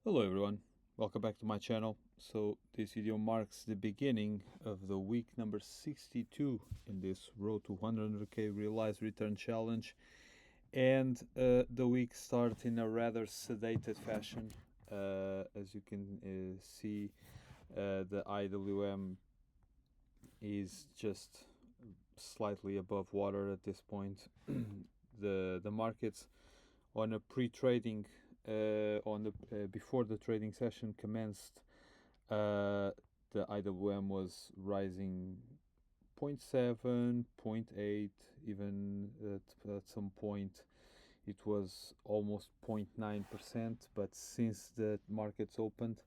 Hello everyone, welcome back to my channel. So this video marks the beginning of the week number 62 in this Road to 100k Realized Return Challenge, and the week starts in a rather sedated fashion. As you can see, the IWM is just slightly above water at this point. The markets on a pre-trading before the trading session commenced, the IWM was rising 0.7, 0.8, even at some point it was almost 0.9%, but since the markets opened,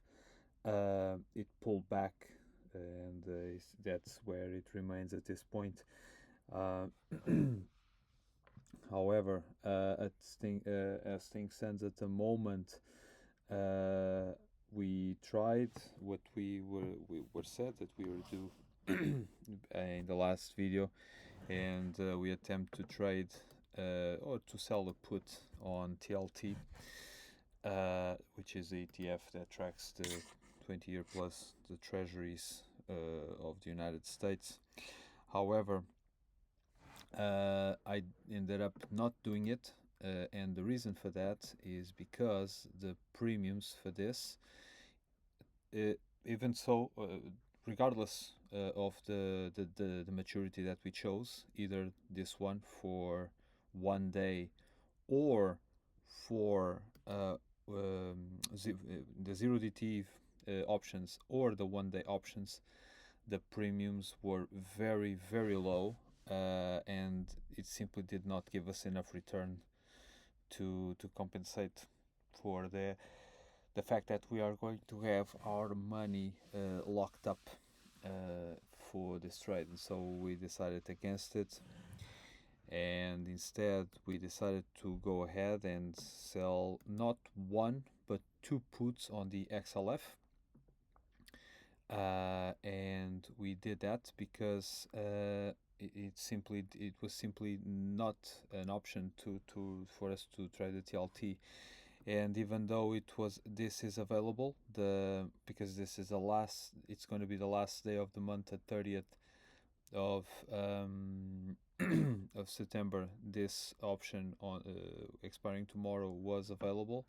it pulled back, and that's where it remains at this point. Uh, However, as things stand at the moment, we tried what we were said that we will do in the last video, and we attempt to trade or to sell a put on TLT, which is the ETF that tracks the 20-year plus the treasuries of the United States. However, I ended up not doing it, and the reason for that is because the premiums for this, even so, regardless of the maturity that we chose, either this one for 1 day or for the 0DT options or the 1 day options, the premiums were very, very low, and it simply did not give us enough return to compensate for the fact that we are going to have our money locked up for this trade. And so we decided against it, and instead we decided to go ahead and sell not one but two puts on the XLF. And we did that because it was simply not an option for us to try the TLT. And even though this is available, because this is it's going to be the last day of the month at 30th of of September. This option on expiring tomorrow was available.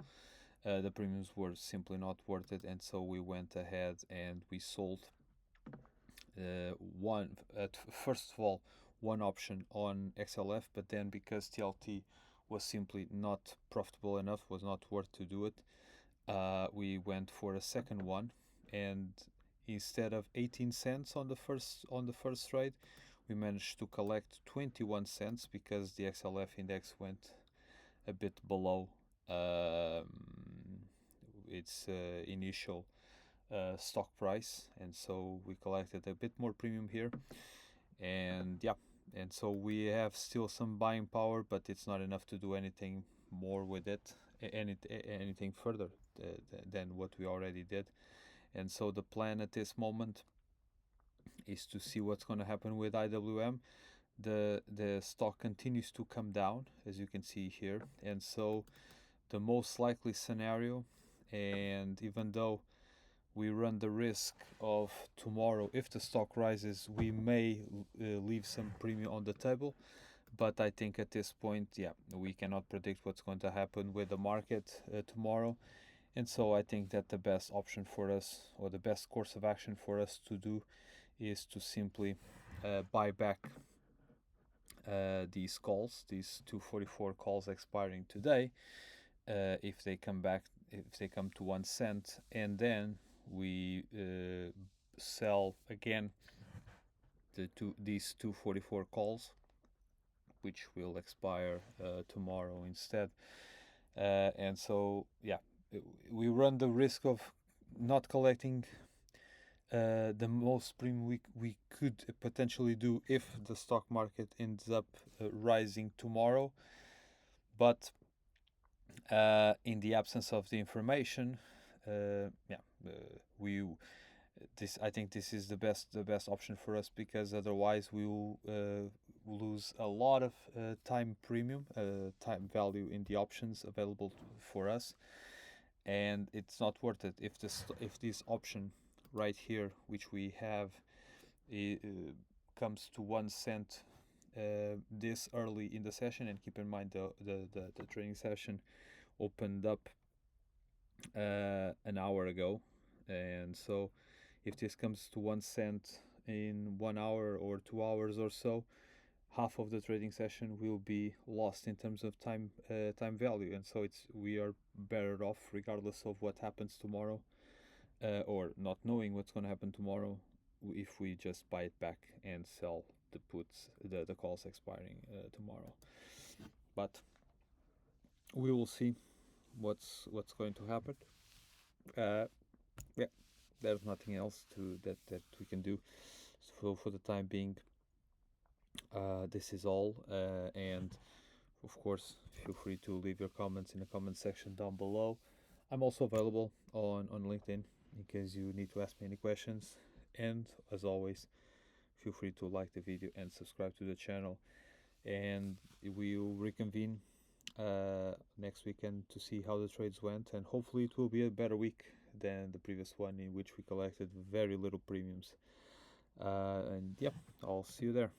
The premiums were simply not worth it, and so we went ahead and we sold first of all one option on XLF, but then because TLT was simply not profitable enough, was not worth to do it, we went for a second one, and instead of 18 cents on the first trade, we managed to collect 21 cents because the XLF index went a bit below its initial stock price, and so we collected a bit more premium here. And yeah, and so we have still some buying power, but it's not enough to do anything more with it, anything further than what we already did. And so the plan at this moment is to see what's going to happen with IWM. The stock continues to come down, as you can see here, and so the most likely scenario, and even though we run the risk of tomorrow, if the stock rises, we may leave some premium on the table, but I think at this point, yeah, we cannot predict what's going to happen with the market tomorrow. And so I think that the best option for us, or the best course of action for us to do, is to simply buy back these calls, these 244 calls expiring today, if they come to 1 cent, and then we sell again these 244 calls, which will expire tomorrow instead. And so yeah, we run the risk of not collecting the most premium we could potentially do if the stock market ends up rising tomorrow. But in the absence of the information, we I think this is the best option for us, because otherwise we will lose a lot of time value in the options available for us. and it's not worth it if this option right here, which we have, comes to 1 cent this early in the session. And keep in mind the trading session opened up an hour ago, and so if this comes to 1 cent in 1 hour or 2 hours or so, half of the trading session will be lost in terms of time value. And so we are better off, regardless of what happens tomorrow, or not knowing what's going to happen tomorrow, if we just buy it back and sell the puts, the calls expiring tomorrow. But we will see what's going to happen. Yeah, there's nothing else that we can do. So for the time being, this is all. And of course, feel free to leave your comments in the comment section down below. I'm also available on LinkedIn in case you need to ask me any questions. And as always, feel free to like the video and subscribe to the channel. And we'll reconvene next weekend to see how the trades went. And hopefully it will be a better week than the previous one, in which we collected very little premiums. And yeah, I'll see you there.